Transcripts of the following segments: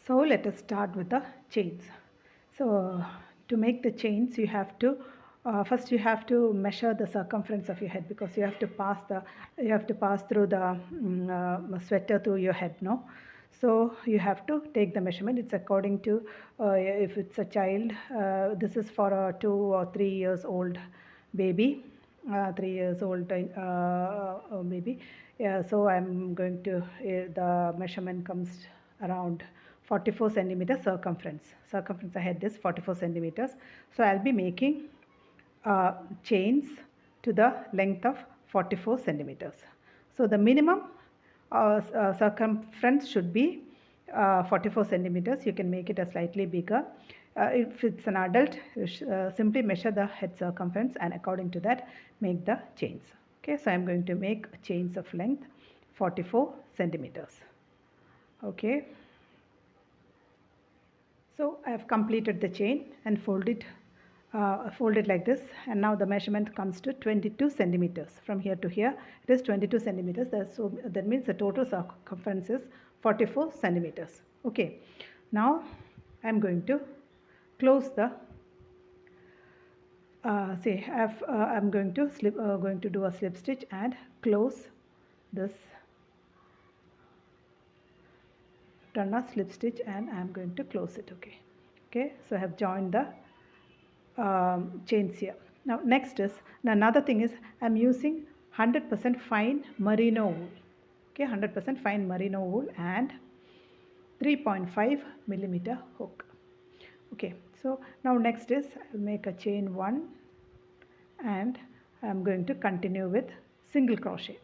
So let us start with the chains. So to make the chains, you have to first you have to measure the circumference of your head, because you have to pass through the sweater through your head, no? So you have to take the measurement. It's according to if it's a child. This is for a 2 or 3 years old baby, 3 years old baby. Yeah, so I'm going to the measurement comes around 44 centimeters circumference. Circumference of head is 44 centimeters. So I'll be making chains to the length of 44 centimeters. So the minimum circumference should be 44 centimeters. You can make it a slightly bigger. If it's an adult, simply measure the head circumference and according to that make the chains. Okay, so I'm going to make chains of length 44 centimeters. Okay. So I have completed the chain and fold it like this, and now the measurement comes to 22 centimeters. From here to here it is 22 centimeters. So that means the total circumference is 44 centimeters. Okay, now I am going to close the I'm going to do a slip stitch and close this. Done a slip stitch and I am going to close it. Okay, so I have joined the chains here. Now next is, another thing is, I'm using 100% fine merino wool. Okay, 100% fine merino wool and 3.5 millimeter hook. Okay, so now next is, I'll make a chain 1 and I'm going to continue with single crochet.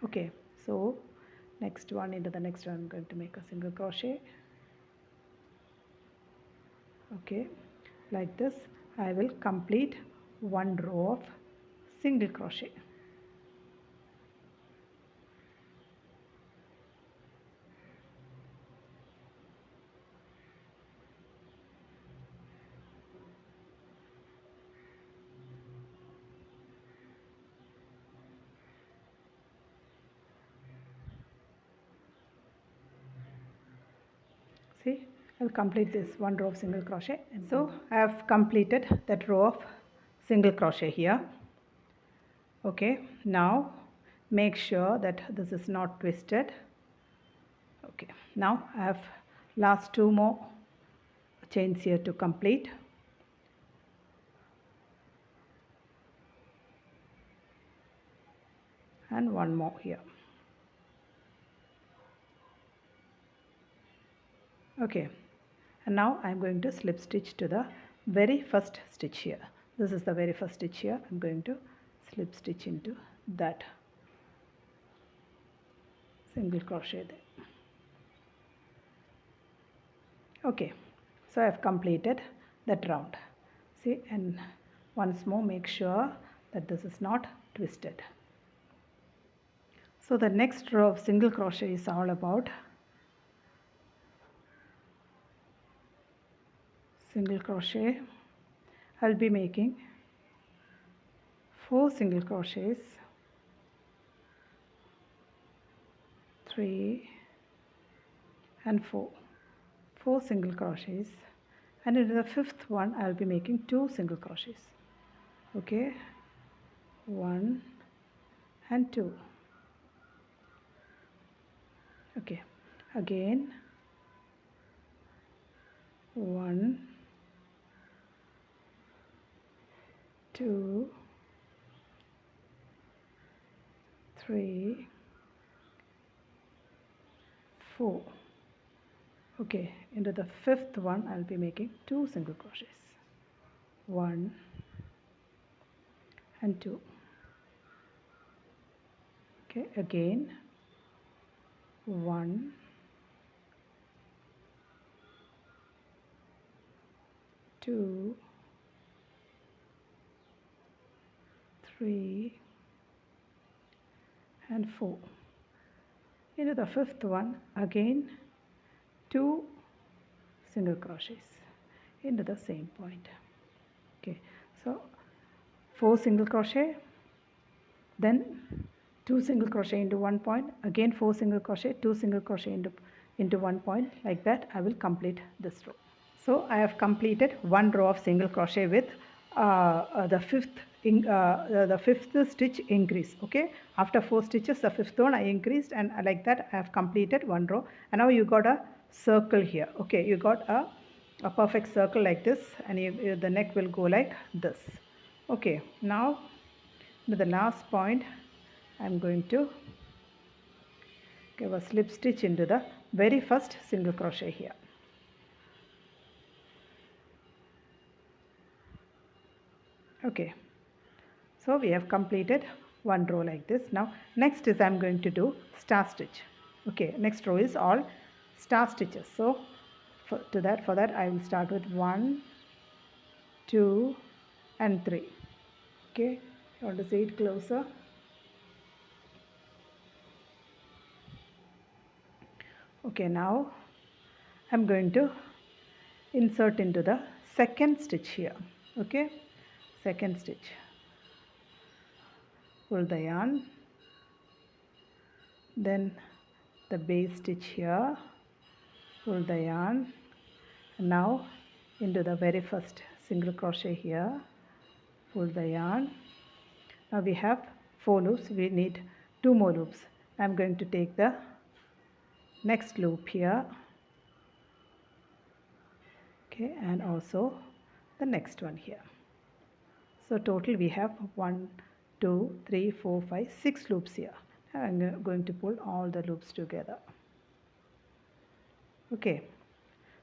Okay, so next one into the next one, I'm going to make a single crochet. Okay, like this I will complete one row of single crochet. See, I'll complete this one row of single crochet, and so I have completed that row of single crochet here. Okay, now make sure that this is not twisted. Okay, now I have last 2 more chains here to complete. And 1 more here. Okay, and now I'm going to slip stitch to the very first stitch here. This is the very first stitch here. I'm going to slip stitch into that single crochet there. Okay, so I have completed that round. See, and once more make sure that this is not twisted. So the next row of single crochet is all about single crochet. I'll be making 4 single crochets, 3 and 4 single crochets, and in the 5th one I'll be making 2 single crochets. Okay, 1 and 2. Okay, again 1, 2, 3, 4. Okay, into the 5th one I'll be making 2 single crochets, 1 and 2. Okay, again 1, 2, 3 and 4. Into the 5th one again 2 single crochets into the same point. Okay, so 4 single crochet, then 2 single crochet into one point, again 4 single crochet, 2 single crochet into one point, like that I will complete this row. So I have completed one row of single crochet with the fifth stitch increase. Okay, after 4 stitches, the fifth one I increased, and like that I have completed one row. And now you got a circle here. Okay, you got a perfect circle like this, and the neck will go like this. Okay, now to the last point I'm going to give a slip stitch into the very first single crochet here. Okay, so we have completed one row like this. Now next is I'm going to do star stitch. Okay, next row is all star stitches. So for that I will start with 1, 2 and 3. Okay, you want to see it closer? Okay, now I'm going to insert into the second stitch here. Okay, second stitch, pull the yarn, then the base stitch here, pull the yarn, and now into the very first single crochet here, pull the yarn. Now we have 4 loops, we need 2 more loops. I'm going to take the next loop here, okay, and also the next one here. So total we have 1, 2, 3, 4, 5, 6 loops here. I'm going to pull all the loops together. Okay,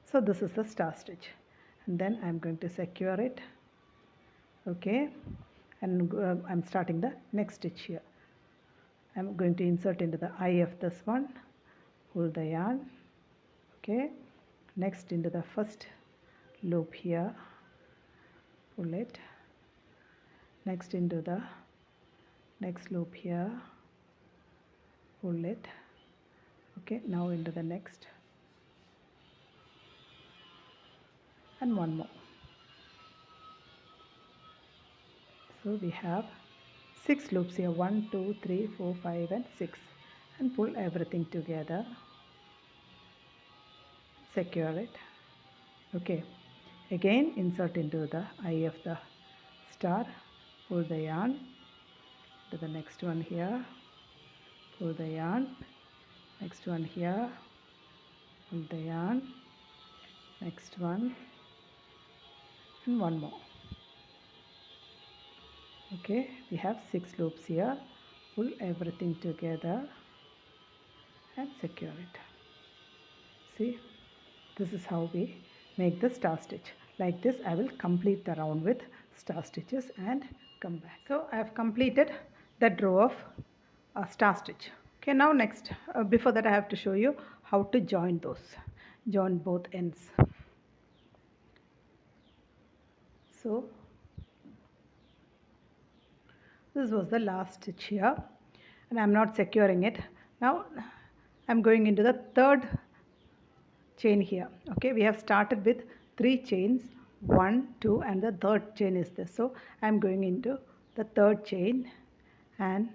so this is the star stitch, and then I'm going to secure it. Okay, and I'm starting the next stitch here. I'm going to insert into the eye of this one, pull the yarn. Okay, next into the first loop here, pull it, next into the next loop here, pull it. Okay, now into the next, and one more. So we have 6 loops here, 1, 2, 3, 4, 5 and 6, and pull everything together, secure it. Okay, again insert into the eye of the star, pull the yarn to the next one here, pull the yarn, next one here, pull the yarn, next one, and one more. Okay, we have 6 loops here, pull everything together and secure it. See, this is how we make the star stitch. Like this I will complete the round with star stitches and come back. So I have completed that row of star stitch. Okay, now next, before that I have to show you how to join both ends. So this was the last stitch here, and I'm not securing it. Now I'm going into the third chain here. Okay, we have started with 3 chains, 1, 2 and the third chain is this. So I'm going into the third chain and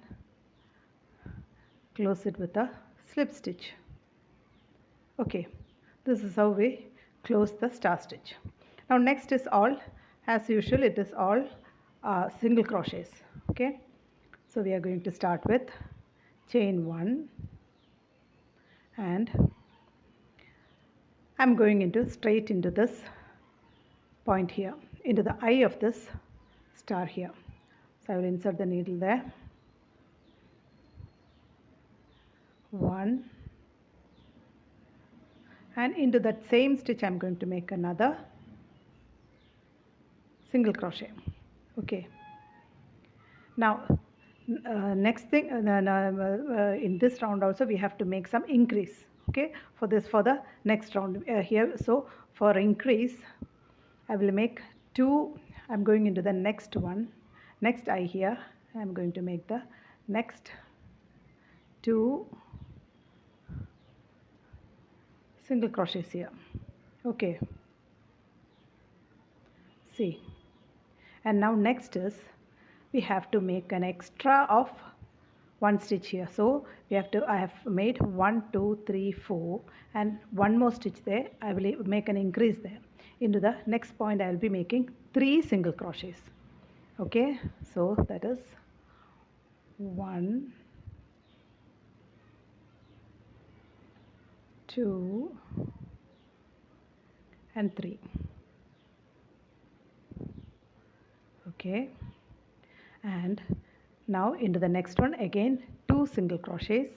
close it with a slip stitch. Okay, this is how we close the star stitch. Now next is all, as usual, it is all single crochets. Okay, so we are going to start with chain 1, and I'm going straight into this point here, into the eye of this star here. So I will insert the needle there, 1, and into that same stitch I'm going to make another single crochet. Okay, now next thing, in this round also we have to make some increase. Okay, for the next round here. So for increase I will make 2. I'm going into the next one, next eye here. I'm going to make the next 2 single crochets here. Okay, see, and now next is we have to make an extra of one stitch here. So I have made 1 2 3 4 and one more stitch there. I will make an increase there. Into the next point I will be making 3 single crochets. Okay, so that is 1 2 and 3. Okay, and now into the next one again 2 single crochets.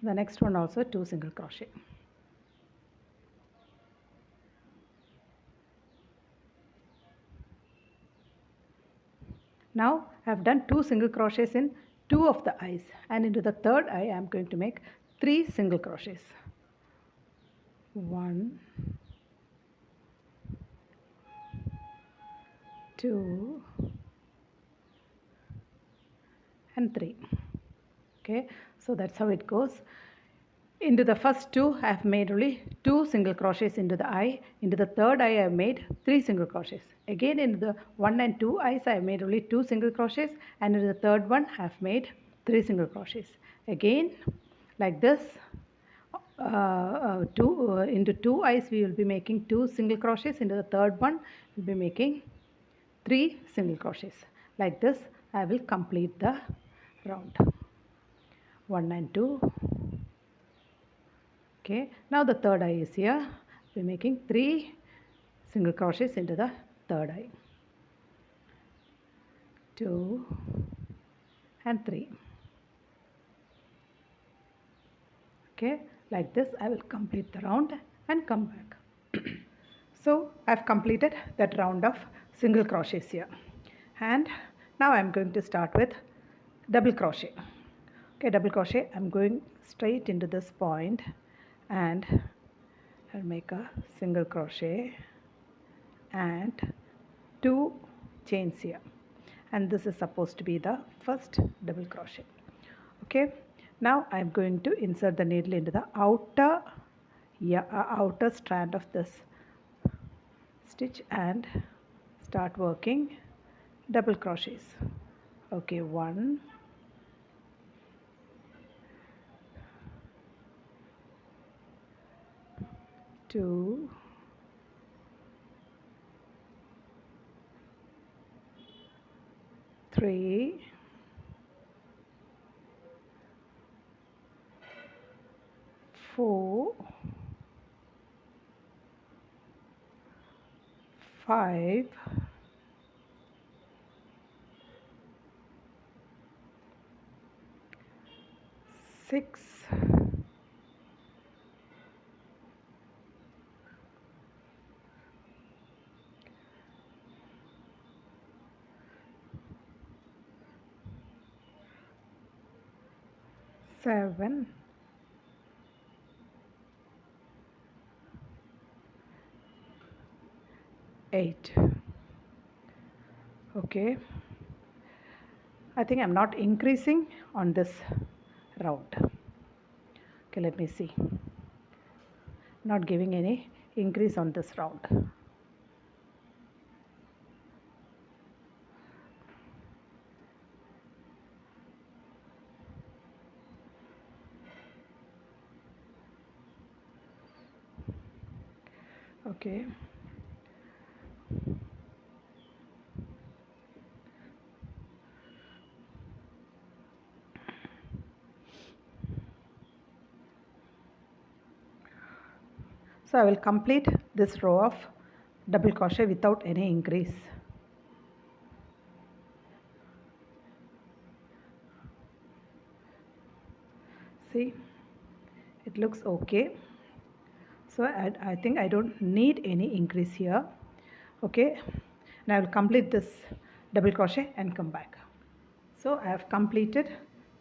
The next one also 2 single crochet. Now I have done 2 single crochets in 2 of the eyes, and into the third eye I am going to make 3 single crochets. 1 2 and 3. Okay, so that's how it goes. Into the first two I have made only 2 single crochets into the eye. Into the third eye I have made 3 single crochets. Again into the 1 and 2 eyes I have made only 2 single crochets, and into the third one I have made 3 single crochets. Again like this, into 2 eyes we will be making 2 single crochets. Into the third one we will be making 3 single crochets. Like this I will complete the round. 1 and 2. Okay, now the third eye is here. We're making 3 single crochets into the third eye. 2 and 3. Okay, like this I will complete the round and come back. So I've completed that round of single crochets here, and now I'm going to start with double crochet. Okay, double crochet, I'm going straight into this point and I'll make a single crochet and 2 chains here, and this is supposed to be the first double crochet. Okay, now I'm going to insert the needle into the outer strand of this stitch and start working double crochets. Okay, 1 2 3 4 5 6 7 8. Okay, I think I'm not increasing on this round. Okay, let me see. Not giving any increase on this round. Okay, so I will complete this row of double crochet without any increase. See, it looks okay. So I think I don't need any increase here. Okay, and I will complete this double crochet and come back. So I have completed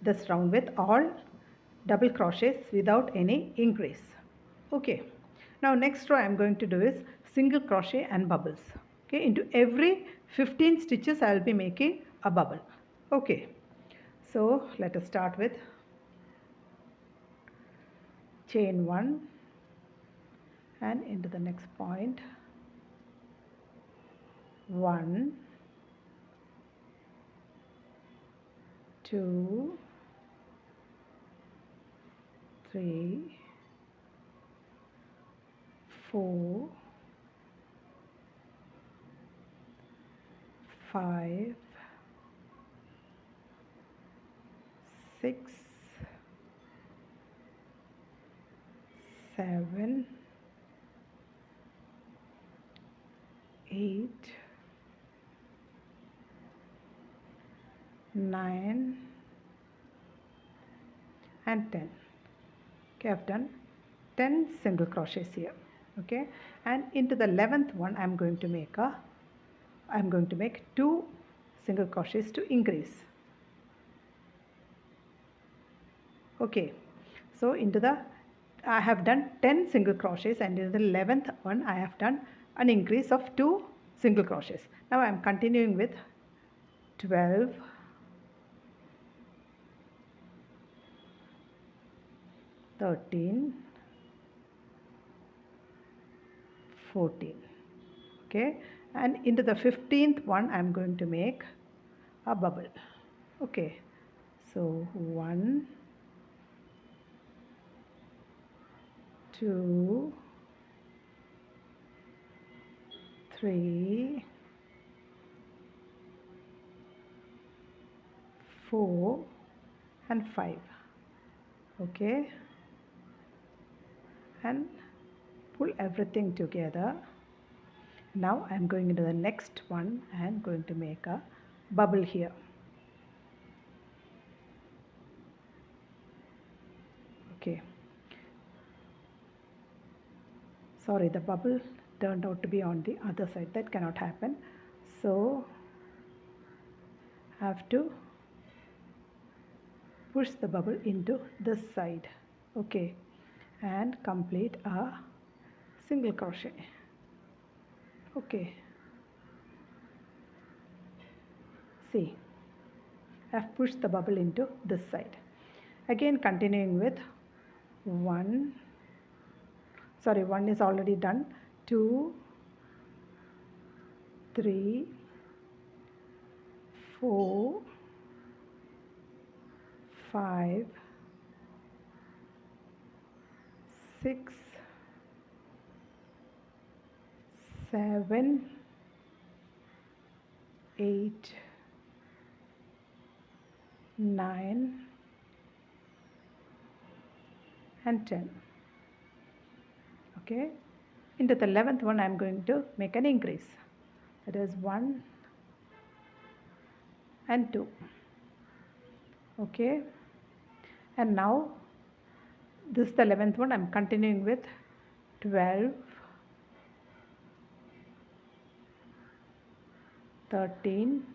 this round with all double crochets without any increase. Okay, now next row I am going to do is single crochet and bubbles. Okay, into every 15 stitches I will be making a bubble. Okay, so let us start with chain 1 and into the next point 1, 2, 3, 4, 5, 6, 7, 8, 9 and 10. Okay, I've done 10 single crochets here. Okay, and into the 11th one I'm going to make 2 single crochets to increase. Okay, so I have done 10 single crochets, and in the 11th one I have done an increase of 2 single crochets. Now I am continuing with 12, 13, 14. Okay, and into the 15th one I am going to make a bubble. Okay, so 1, 2, 3, 4 and 5. Okay, and pull everything together. Now I am going into the next one and going to make a bubble here. Okay, sorry, the bubble turned out to be on the other side. That cannot happen, so I have to push the bubble into this side. Okay, and complete a single crochet. Okay, see, I have pushed the bubble into this side. Again continuing with 1 is already done, 2, 3, 4, 5, 6, 7, 8, 9 and 10. Okay, into the 11th one I am going to make an increase. That is 1 and 2. Okay, and now this is the 11th one. I am continuing with 12, 13,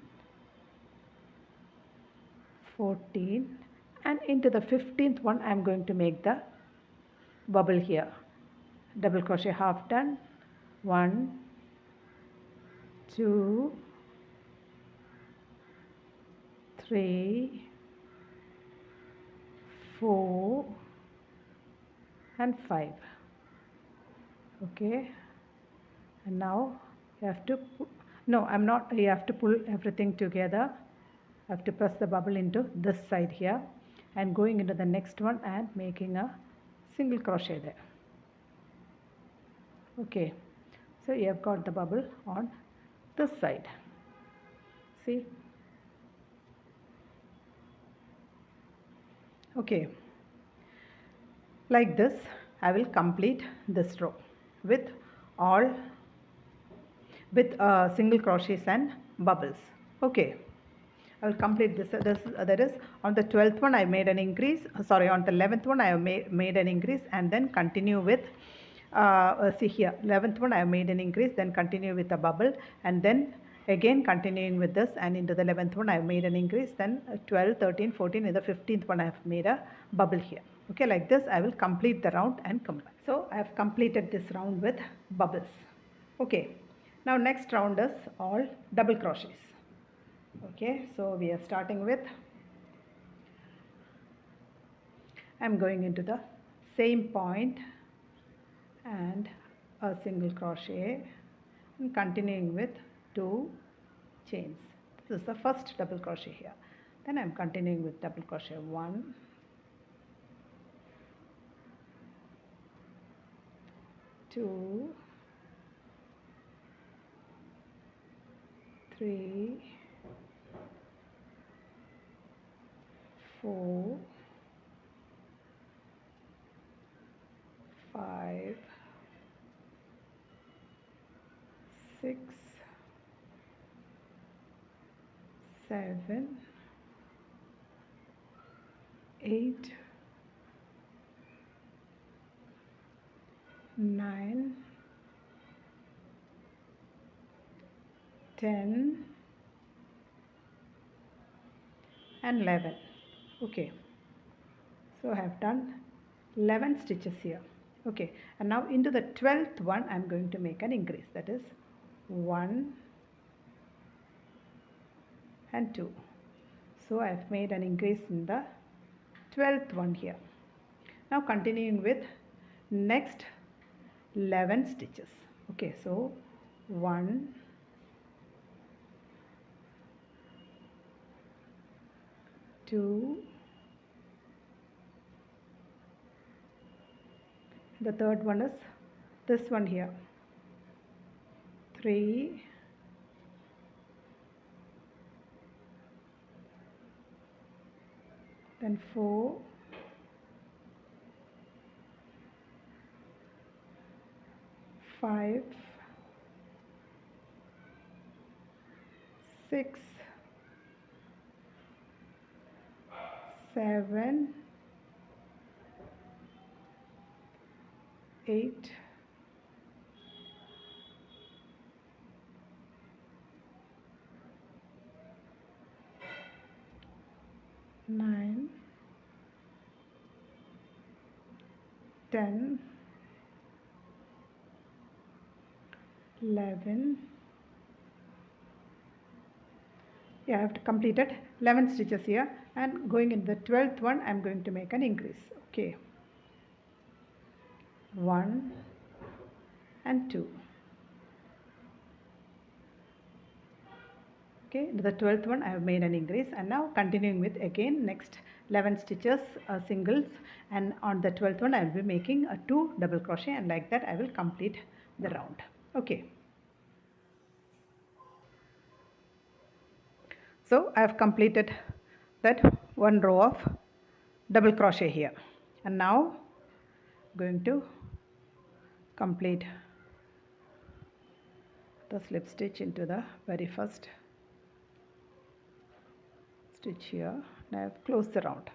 14, and into the 15th one I am going to make the bubble here. Double crochet half done, 1, 2, 3, 4 and 5. Okay, and now you have to you have to pull everything together. I have to press the bubble into this side here and going into the next one and making a single crochet there. Okay, so you have got the bubble on this side. See, okay, like this I will complete this row with single crochets and bubbles. Okay, I will complete this. That is, on the 12th one I made an increase, on the 11th one I have made an increase, and then continue with see here, 11th one I have made an increase, then continue with a bubble, and then again continuing with this, and into the 11th one I have made an increase, then 12, 13, 14, in the 15th one I have made a bubble here. Okay, like this I will complete the round and come back. So I have completed this round with bubbles. Okay, now next round is all double crochets. Okay, so we are starting with, I am going into the same point and a single crochet and continuing with 2 chains. This is the first double crochet here. Then I'm continuing with double crochet 1, 2, 3, 4, 5, 6, 7, 8, 9, 10 and 11. Okay, so I have done 11 stitches here. Okay, and now into the 12th one I'm going to make an increase, that is 1 and 2. So I have made an increase in the 12th one here. Now continuing with next 11 stitches. Okay, so 1, 2, the third one is this one here, 3, 4, 5, 6, 7, 8, 9, 10, 11. Yeah, I have completed 11 stitches here, and going in the 12th one I am going to make an increase. Okay, 1 and 2. Okay, into the 12th one I have made an increase, and now continuing with again next 11 stitches singles, and on the 12th one I will be making a 2 double crochet, and like that I will complete the round. Okay, so I have completed that one row of double crochet here, and now going to complete the slip stitch into the very first stitch here, and I have closed the round.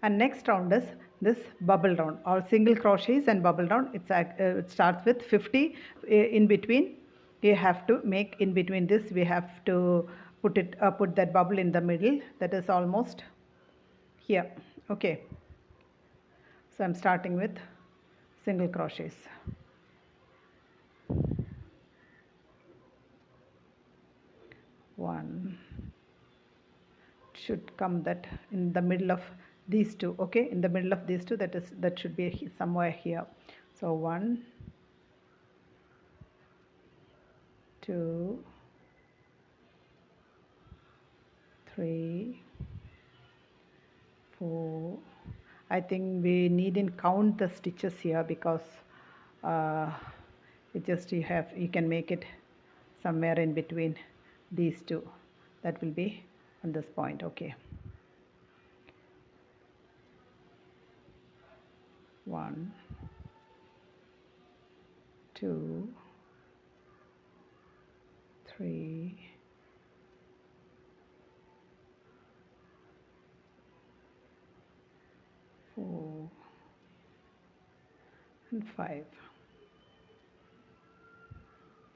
And next round is this bubble round, all single crochets and bubble round. It starts with 50 in between. You have to make in between this, we have to put that bubble in the middle, that is almost here. Okay, so I'm starting with single crochets. One should come that in the middle of these two. Okay, in the middle of these two, that should be somewhere here. So 1, 2, 3, 4. I think we needn't count the stitches here, because it just you can make it somewhere in between these two. That will be on this point. Okay, 1, 2, 3, 4 and 5.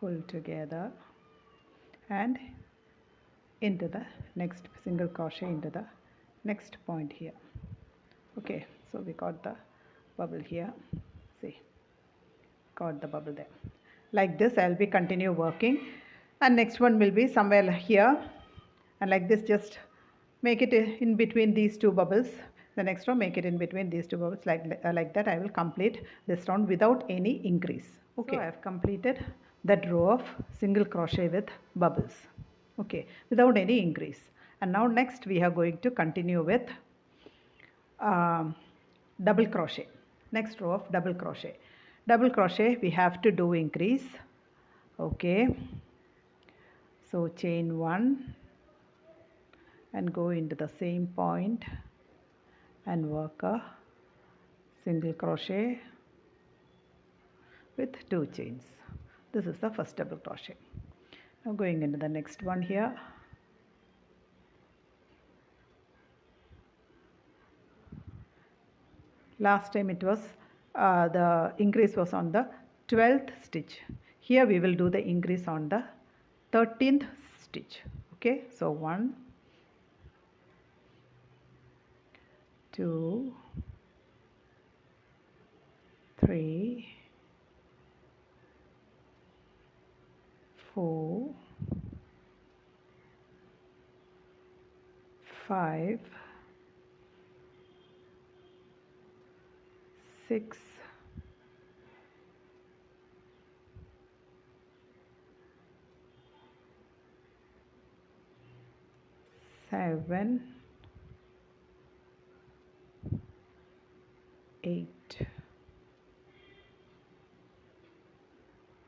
Pull together and into the next single crochet into the next point here. Okay, so we got the bubble here. See, got the bubble there. Like this I'll be continue working, and next one will be somewhere here, and like this just make it in between these two bubbles. The next row make it in between these two bubbles, like that I will complete this round without any increase. Okay, so I have completed that row of single crochet with bubbles, okay, without any increase. And now next we are going to continue with double crochet. Next row of double crochet. Double crochet we have to do increase, okay. So chain 1 and go into the same point and work a single crochet with 2 chains. This is the first double crochet. Now going into the next one here. Last time it was the increase was on the 12th stitch. Here we will do the increase on the 13th stitch, okay. So 1, 2, 3, 4, 5, 6, 7, 8,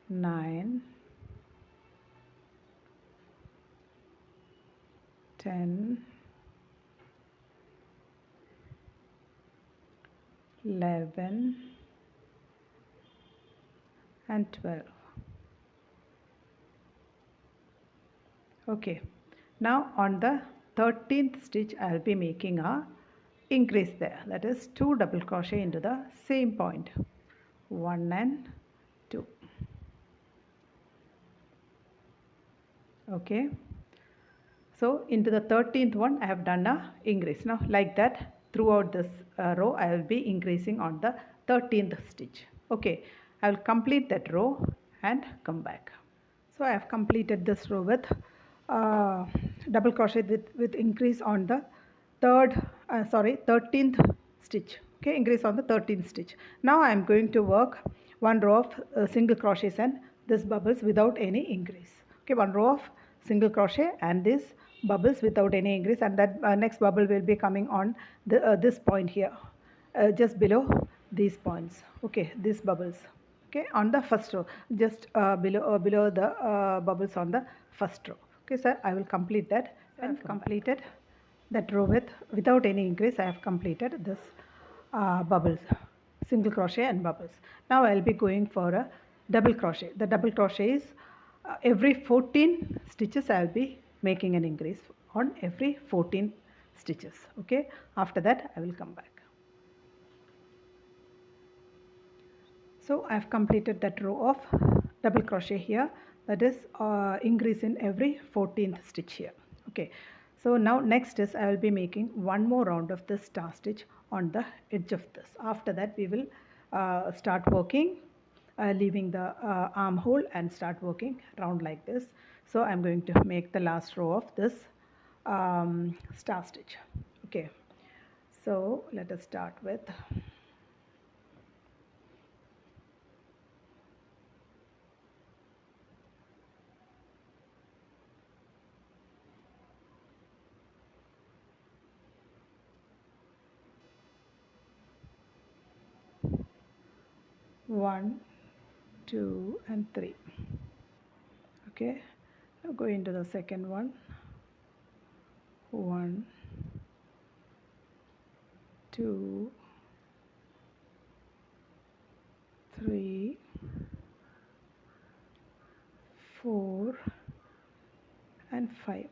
9, 10, 11 and 12. Okay, now on the 13th stitch I will be making a increase there, that is 2 double crochet into the same point, 1 and 2, okay. So into the 13th one I have done a increase. Now like that throughout this row I will be increasing on the 13th stitch, okay. I will complete that row and come back. So I have completed this row with double crochet with increase on the 13th stitch, okay, increase on the 13th stitch. Now I am going to work one row of single crochets and this bubbles without any increase, okay. One row of single crochet and this bubbles without any increase, and that next bubble will be coming on the this point here, just below these points, okay, these bubbles, okay, on the first row, just below the bubbles on the first row, okay. Sir, I will complete that and completed that row without any increase. I have completed this bubbles, single crochet and bubbles. Now I will be going for a double crochet. The double crochet is every 14 stitches I will be making an increase on every 14 stitches, okay. After that I will come back. So I have completed that row of double crochet here, that is increase in every 14th stitch here, okay. So now next is I will be making one more round of this star stitch on the edge of this. After that we will start working, leaving the armhole and start working round like this. So I am going to make the last row of this star stitch, okay. So let us start with 1, 2 and 3, okay. Now go into the second one, 1, 2, 3, 4 and 5.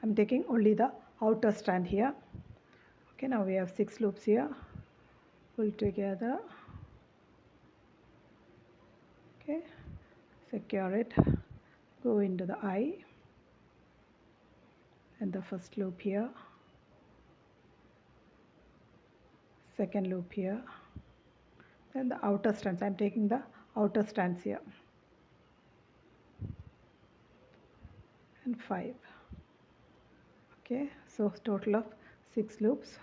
I'm taking only the outer strand here, okay. Now we have 6 loops here, pull together, okay, secure it, go into the eye and the first loop here, second loop here, then the outer strands. I'm taking the outer strands here, and 5, okay. So total of 6 loops,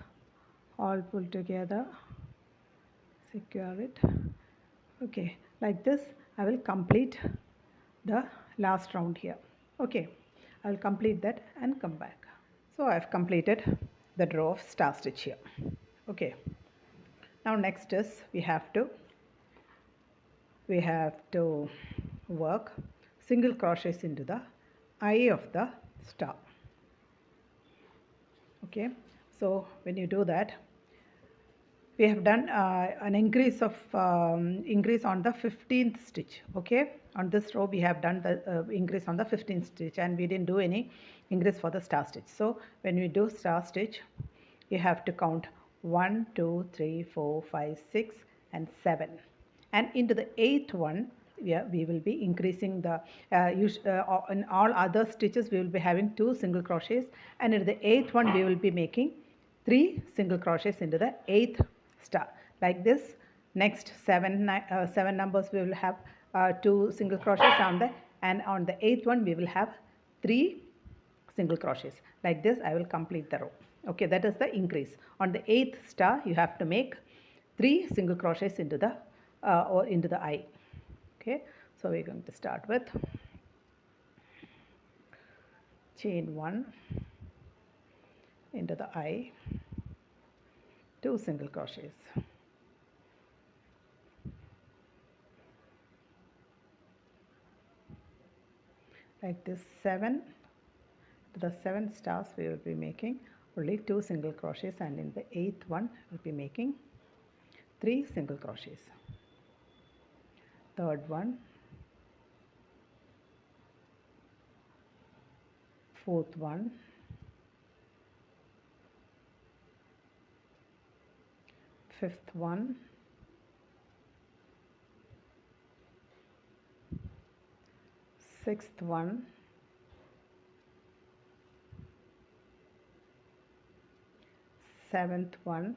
all pulled together, secure it, okay. Like this I will complete the last round here. Okay, I will complete that and come back. So I have completed the row of star stitch here. Okay, now next is we have to work single crochets into the eye of the star. Okay, so when you do that, we have done an increase on the 15th stitch. Okay, on this row we have done the increase on the 15th stitch, and we didn't do any increase for the star stitch. So when we do star stitch, you have to count 1 2 3 4 5 6 and 7, and into the 8th one we will be increasing the in all other stitches we will be having 2 single crochets, and in the 8th one we will be making 3 single crochets into the 8th star. Like this, next 7 numbers we will have 2 single crochets on the, and on the 8th one we will have 3 single crochets. Like this I will complete the row. Okay, that is the increase. On the 8th star you have to make 3 single crochets into the eye. Okay, so we're going to start with chain 1 into the eye, 2 single crochets, like this. 7 to the 7 stars we will be making only 2 single crochets, and in the 8th one we will be making 3 single crochets. Third one, fourth one, fifth one, sixth one, seventh one,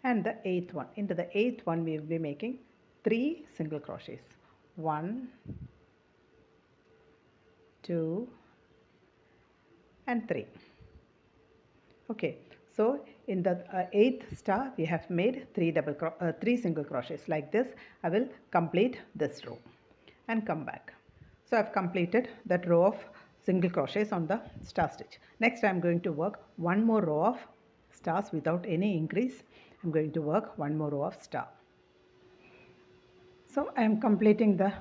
and the 8th one. Into the 8th one we will be making 3 single crochets. 1 2 and 3. Okay, so in the 8th star we have made 3 single crochets. Like this I will complete this row and come back. So I have completed that row of single crochets on the star stitch. Next I am going to work one more row of stars without any increase. I am going to work one more row of star. So I am completing the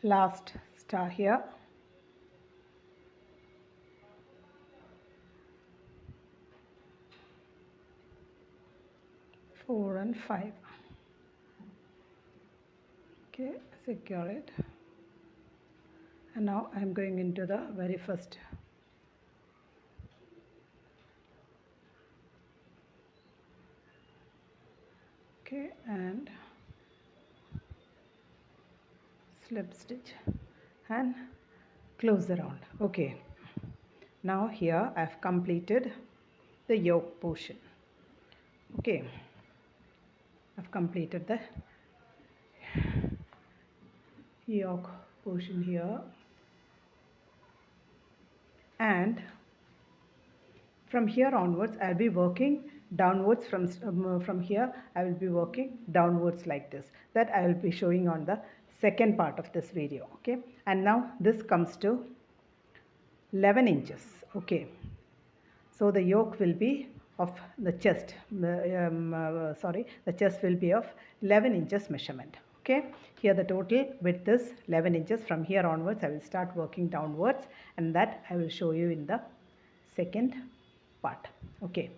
last star here. Four and 5. Okay, secure it. And now I am going into the very first and slip stitch and close around. Okay, now here I have completed the yoke portion. Okay, I've completed the yoke portion here, and from here onwards I'll be working downwards. From here I will be working downwards like this. That I will be showing on the second part of this video. Okay, and now this comes to 11 inches. Okay, so the yoke will be of the chest, the chest will be of 11 inches measurement. Okay, here the total width is 11 inches. From here onwards I will start working downwards, and that I will show you in the second part. Okay.